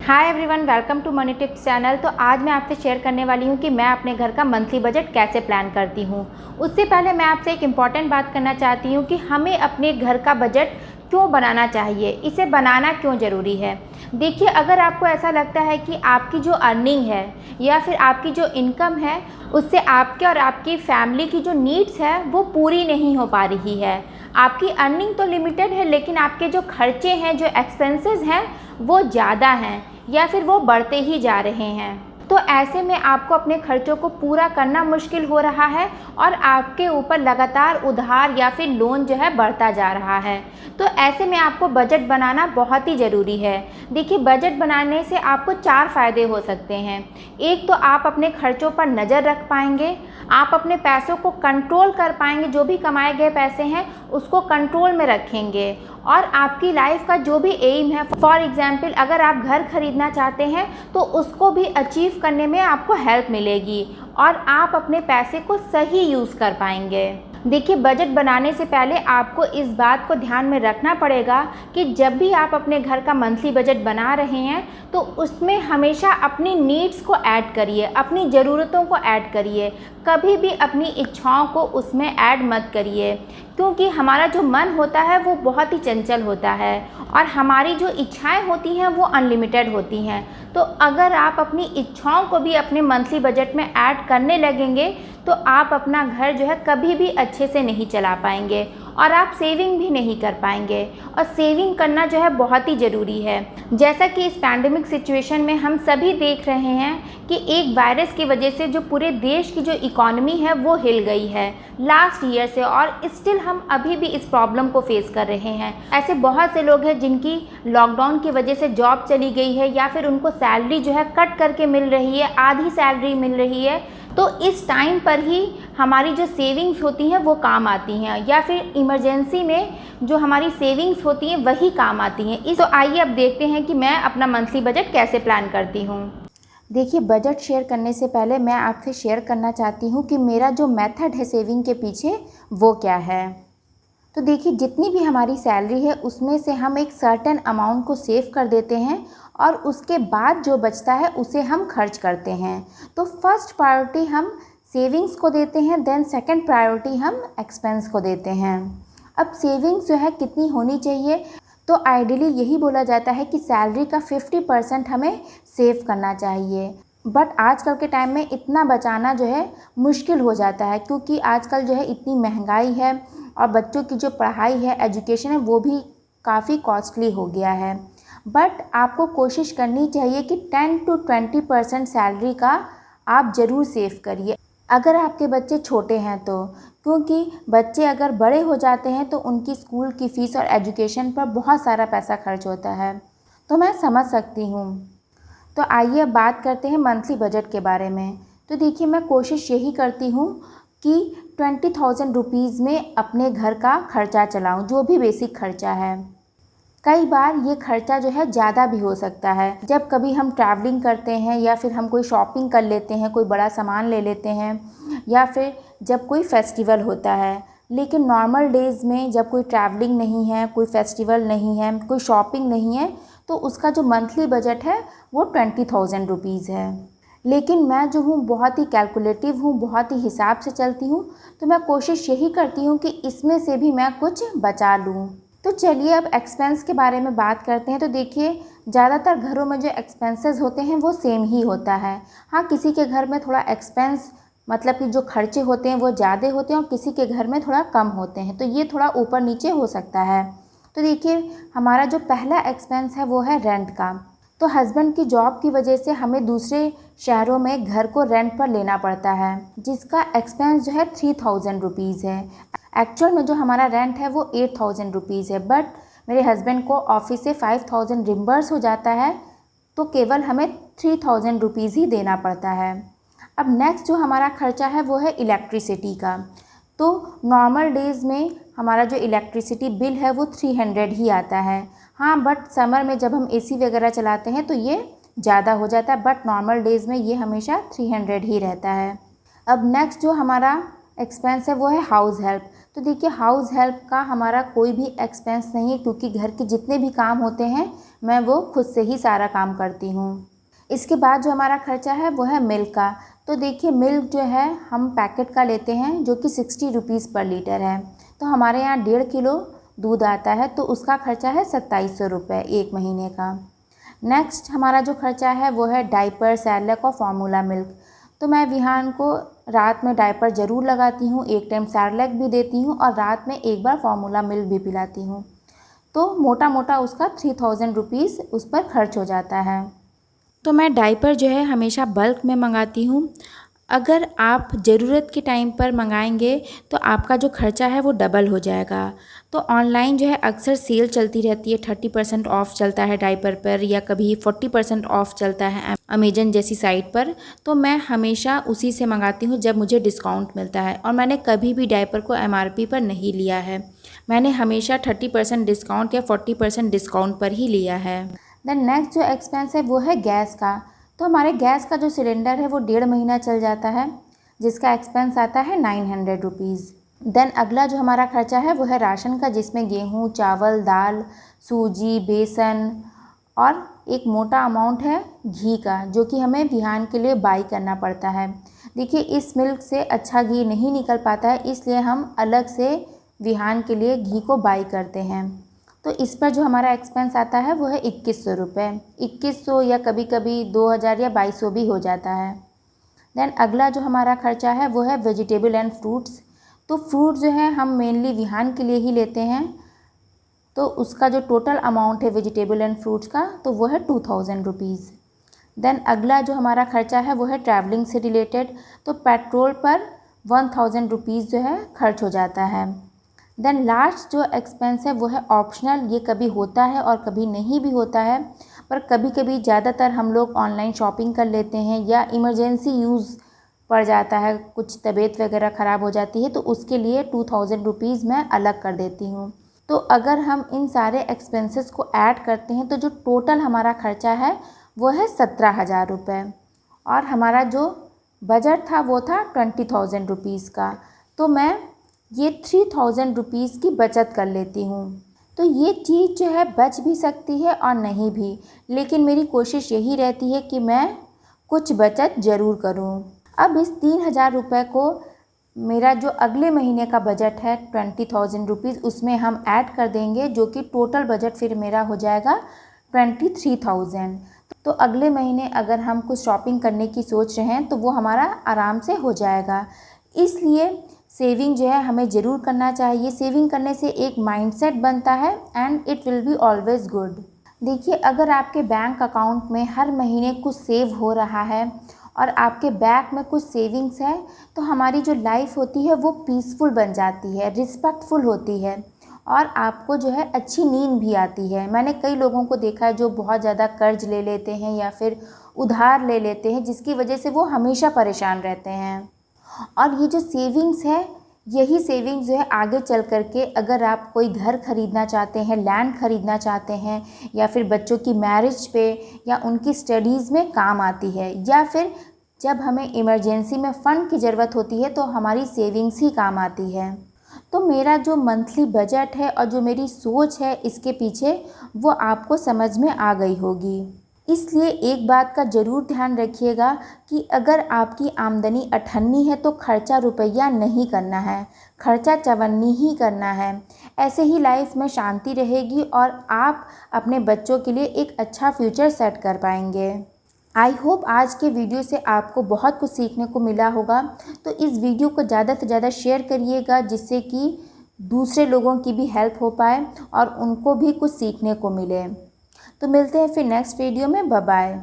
Hi everyone, welcome to money tips channel. तो आज मैं आपसे शेयर करने वाली हूँ कि मैं अपने घर का मंथली बजट कैसे प्लान करती हूँ। उससे पहले मैं आपसे एक इम्पॉर्टेंट बात करना चाहती हूँ कि हमें अपने घर का बजट क्यों बनाना चाहिए, इसे बनाना क्यों ज़रूरी है। देखिए, अगर आपको ऐसा लगता है कि आपकी जो अर्निंग है या फिर आपकी जो इनकम है उससे आपके और आपकी फैमिली की जो नीड्स है वो पूरी नहीं हो पा रही है, आपकी अर्निंग तो लिमिटेड है लेकिन आपके जो खर्चे हैं, जो एक्सपेंसेस हैं वो ज़्यादा हैं या फिर वो बढ़ते ही जा रहे हैं, तो ऐसे में आपको अपने खर्चों को पूरा करना मुश्किल हो रहा है और आपके ऊपर लगातार उधार या फिर लोन जो है बढ़ता जा रहा है। तो ऐसे में आपको बजट बनाना बहुत ही ज़रूरी है। देखिए, बजट बनाने से आपको 4 फ़ायदे हो सकते हैं। एक तो आप अपने खर्चों पर नज़र रख पाएंगे, आप अपने पैसों को कंट्रोल कर पाएंगे, जो भी कमाए गए पैसे हैं उसको कंट्रोल में रखेंगे और आपकी लाइफ का जो भी एम है, फॉर एग्जाम्पल अगर आप घर खरीदना चाहते हैं तो उसको भी अचीव करने में आपको हेल्प मिलेगी और आप अपने पैसे को सही यूज़ कर पाएंगे। देखिए, बजट बनाने से पहले आपको इस बात को ध्यान में रखना पड़ेगा कि जब भी आप अपने घर का मंथली बजट बना रहे हैं तो उसमें हमेशा अपनी नीड्स को ऐड करिए, अपनी ज़रूरतों को ऐड करिए, कभी भी अपनी इच्छाओं को उसमें ऐड मत करिए, क्योंकि हमारा जो मन होता है वो बहुत ही चंचल होता है और हमारी जो इच्छाएं होती हैं वो अनलिमिटेड होती हैं। तो अगर आप अपनी इच्छाओं को भी अपने मंथली बजट में ऐड करने लगेंगे तो आप अपना घर जो है कभी भी अच्छे से नहीं चला पाएंगे और आप सेविंग भी नहीं कर पाएंगे। और सेविंग करना जो है बहुत ही ज़रूरी है। जैसा कि इस पैंडेमिक सिचुएशन में हम सभी देख रहे हैं कि एक वायरस की वजह से जो पूरे देश की जो इकॉनमी है वो हिल गई है लास्ट ईयर से, और स्टिल हम अभी भी इस प्रॉब्लम को फेस कर रहे हैं। ऐसे बहुत से लोग हैं जिनकी लॉकडाउन की वजह से जॉब चली गई है या फिर उनको सैलरी जो है कट करके मिल रही है, आधी सैलरी मिल रही है। तो इस टाइम पर ही हमारी जो सेविंग्स होती हैं वो काम आती हैं, या फिर इमरजेंसी में जो हमारी सेविंग्स होती हैं वही काम आती हैं। तो आइए अब देखते हैं कि मैं अपना मंथली बजट कैसे प्लान करती हूँ। देखिए, बजट शेयर करने से पहले मैं आपसे शेयर करना चाहती हूँ कि मेरा जो मेथड है सेविंग के पीछे वो क्या है। तो देखिए, जितनी भी हमारी सैलरी है उसमें से हम एक सर्टेन अमाउंट को सेव कर देते हैं और उसके बाद जो बचता है उसे हम खर्च करते हैं। तो फर्स्ट प्रायोरिटी हम सेविंग्स को देते हैं, देन सेकंड प्रायोरिटी हम एक्सपेंस को देते हैं। अब सेविंग्स जो है कितनी होनी चाहिए, तो आइडियली यही बोला जाता है कि सैलरी का 50% हमें सेव करना चाहिए। बट आजकल के टाइम में इतना बचाना जो है मुश्किल हो जाता है, क्योंकि आजकल जो है इतनी महंगाई है और बच्चों की जो पढ़ाई है, एजुकेशन है, वो भी काफ़ी कॉस्टली हो गया है। बट आपको कोशिश करनी चाहिए कि 10 to 20% सैलरी का आप ज़रूर सेव करिए अगर आपके बच्चे छोटे हैं तो, क्योंकि बच्चे अगर बड़े हो जाते हैं तो उनकी स्कूल की फ़ीस और एजुकेशन पर बहुत सारा पैसा खर्च होता है। तो मैं समझ सकती हूँ। तो आइए अब बात करते हैं मंथली बजट के बारे में। तो देखिए, मैं कोशिश यही करती हूँ कि 20,000 रुपीज़ में अपने घर का खर्चा चलाऊँ, जो भी बेसिक खर्चा है। कई बार ये खर्चा जो है ज़्यादा भी हो सकता है, जब कभी हम ट्रैवलिंग करते हैं या फिर हम कोई शॉपिंग कर लेते हैं, कोई बड़ा सामान ले लेते हैं, या फिर जब कोई फेस्टिवल होता है। लेकिन नॉर्मल डेज़ में जब कोई ट्रैवलिंग नहीं है, कोई फेस्टिवल नहीं है, कोई शॉपिंग नहीं है, तो उसका जो मंथली बजट है वो 20,000 रुपीज़ है। लेकिन मैं जो हूँ बहुत ही कैलकुलेटिव हूँ, बहुत ही हिसाब से चलती हूँ, तो मैं कोशिश यही करती हूँ कि इसमें से भी मैं कुछ बचा लूँ। तो चलिए अब एक्सपेंस के बारे में बात करते हैं। तो देखिए, ज़्यादातर घरों में जो एक्सपेंसेस होते हैं वो सेम ही होता है। हाँ, किसी के घर में थोड़ा एक्सपेंस मतलब कि जो खर्चे होते हैं वो ज़्यादा होते हैं और किसी के घर में थोड़ा कम होते हैं, तो ये थोड़ा ऊपर नीचे हो सकता है। तो देखिए, हमारा जो पहला एक्सपेंस है वो है रेंट का। तो हस्बैंड की जॉब की वजह से हमें दूसरे शहरों में घर को रेंट पर लेना पड़ता है, जिसका एक्सपेंस जो है 3,000 रुपीज़ है। एक्चुअल में जो हमारा रेंट है वो 8,000 रुपीज़ है, बट मेरे हस्बैंड को ऑफिस से 5,000 रिम्बर्स हो जाता है, तो केवल हमें 3,000 रुपीज़ ही देना पड़ता है। अब नेक्स्ट जो हमारा खर्चा है वो है इलेक्ट्रिसिटी का। तो नॉर्मल डेज़ में हमारा जो इलेक्ट्रिसिटी बिल है वो 300 ही आता है। हाँ, बट समर में जब हम एसी वगैरह चलाते हैं तो ये ज़्यादा हो जाता है, बट नॉर्मल डेज़ में ये हमेशा 300 ही रहता है। अब नेक्स्ट जो हमारा एक्सपेंस है वो है हाउस हेल्प। तो देखिए हाउस हेल्प का हमारा कोई भी एक्सपेंस नहीं है, क्योंकि घर के जितने भी काम होते हैं मैं वो खुद से ही सारा काम करती हूँ। इसके बाद जो हमारा खर्चा है वो है मिल्क का। तो देखिए मिल्क जो है हम पैकेट का लेते हैं जो कि 60 रुपीज़ पर लीटर है। तो हमारे यहाँ 1.5 किलो दूध आता है, तो उसका खर्चा है 2700 रुपये एक महीने का। नेक्स्ट हमारा जो खर्चा है वो है डाइपर, सैरलैक और फार्मूला मिल्क। तो मैं विहान को रात में डाइपर ज़रूर लगाती हूँ, एक टाइम सैरलैक भी देती हूँ और रात में एक बार फार्मूला मिल्क भी पिलाती हूँ। तो मोटा मोटा उसका 3000 रुपीज़ उस पर खर्च हो जाता है। तो मैं डाइपर जो है हमेशा बल्क में मंगाती हूँ। अगर आप ज़रूरत के टाइम पर मंगाएंगे तो आपका जो खर्चा है वो डबल हो जाएगा। तो ऑनलाइन जो है अक्सर सेल चलती रहती है, 30% ऑफ़ चलता है डाइपर पर, या कभी 40% ऑफ़ चलता है अमेजन जैसी साइट पर। तो मैं हमेशा उसी से मंगाती हूँ जब मुझे डिस्काउंट मिलता है, और मैंने कभी भी डाइपर को MRP पर नहीं लिया है। मैंने हमेशा 30% डिस्काउंट या 40% डिस्काउंट पर ही लिया है। देन नेक्स्ट जो एक्सपेंस है वो है गैस का। तो हमारे गैस का जो सिलेंडर है वो 1.5 महीना चल जाता है, जिसका एक्सपेंस आता है 900 रुपीज़। देन अगला जो हमारा खर्चा है वो है राशन का, जिसमें गेहूँ, चावल, दाल, सूजी, बेसन और एक मोटा अमाउंट है घी का, जो कि हमें विहान के लिए बाई करना पड़ता है। देखिए इस मिल्क से अच्छा घी नहीं निकल पाता है, इसलिए हम अलग से विहान के लिए घी को बाई करते हैं। तो इस पर जो हमारा एक्सपेंस आता है वो है 2100 रुपये, 2100 या कभी कभी 2000 या 2200 भी हो जाता है। देन अगला जो हमारा खर्चा है वो है वेजिटेबल एंड फ्रूट्स। तो फ्रूट जो है हम मेनली विहान के लिए ही लेते हैं, तो उसका जो टोटल अमाउंट है वेजिटेबल एंड फ्रूट्स का तो वो है 2000 रुपीज़। देन अगला जो हमारा खर्चा है वो है ट्रैवलिंग से रिलेटेड। तो पेट्रोल पर 1000 रुपीज़ जो है खर्च हो जाता है। देन लास्ट जो एक्सपेंस है वो है ऑप्शनल। ये कभी होता है और कभी नहीं भी होता है, पर कभी कभी ज़्यादातर हम लोग ऑनलाइन शॉपिंग कर लेते हैं या इमरजेंसी यूज़ पड़ जाता है, कुछ तबीयत वगैरह ख़राब हो जाती है, तो उसके लिए 2000 रुपीज़ मैं अलग कर देती हूँ। तो अगर हम इन सारे एक्सपेंसेस को ऐड करते हैं तो जो टोटल हमारा खर्चा है वो है 17,000 रुपये, और हमारा जो बजट था वो था 20,000 रुपीज़ का। तो मैं ये 3000 रुपीज़ की बचत कर लेती हूँ। तो ये चीज़ जो है बच भी सकती है और नहीं भी, लेकिन मेरी कोशिश यही रहती है कि मैं कुछ बचत ज़रूर करूँ। अब इस 3000 रुपये को मेरा जो अगले महीने का बजट है 20,000 रुपीज़, उसमें हम ऐड कर देंगे, जो कि टोटल बजट फिर मेरा हो जाएगा 23,000। तो अगले महीने अगर हम कुछ शॉपिंग करने की सोच रहे हैं तो वो हमारा आराम से हो जाएगा। इसलिए सेविंग जो है हमें ज़रूर करना चाहिए। सेविंग करने से एक माइंडसेट बनता है and it will be always good. देखिए अगर आपके बैंक अकाउंट में हर महीने कुछ सेव हो रहा है और आपके बैंक में कुछ सेविंग्स है, तो हमारी जो लाइफ होती है वो पीसफुल बन जाती है, रिस्पेक्टफुल होती है, और आपको जो है अच्छी नींद भी आती है। मैंने कई लोगों को देखा है जो बहुत ज़्यादा कर्ज ले लेते हैं या फिर उधार ले लेते हैं, जिसकी वजह से वो हमेशा परेशान रहते हैं। और ये जो सेविंग्स है, यही सेविंग्स जो है आगे चल कर के अगर आप कोई घर ख़रीदना चाहते हैं, लैंड ख़रीदना चाहते हैं, या फिर बच्चों की मैरिज पे या उनकी स्टडीज़ में काम आती है, या फिर जब हमें इमरजेंसी में फ़ंड की ज़रूरत होती है तो हमारी सेविंग्स ही काम आती है। तो मेरा जो मंथली बजट है और जो मेरी सोच है इसके पीछे, वो आपको समझ में आ गई होगी। इसलिए एक बात का ज़रूर ध्यान रखिएगा कि अगर आपकी आमदनी 58 है तो खर्चा रुपया नहीं करना है, खर्चा 54 ही करना है। ऐसे ही लाइफ में शांति रहेगी और आप अपने बच्चों के लिए एक अच्छा फ्यूचर सेट कर पाएंगे। आई होप आज के वीडियो से आपको बहुत कुछ सीखने को मिला होगा। तो इस वीडियो को ज़्यादा से ज़्यादा शेयर करिएगा, जिससे कि दूसरे लोगों की भी हेल्प हो पाए और उनको भी कुछ सीखने को मिले। तो मिलते हैं फिर नेक्स्ट वीडियो में। Bye bye.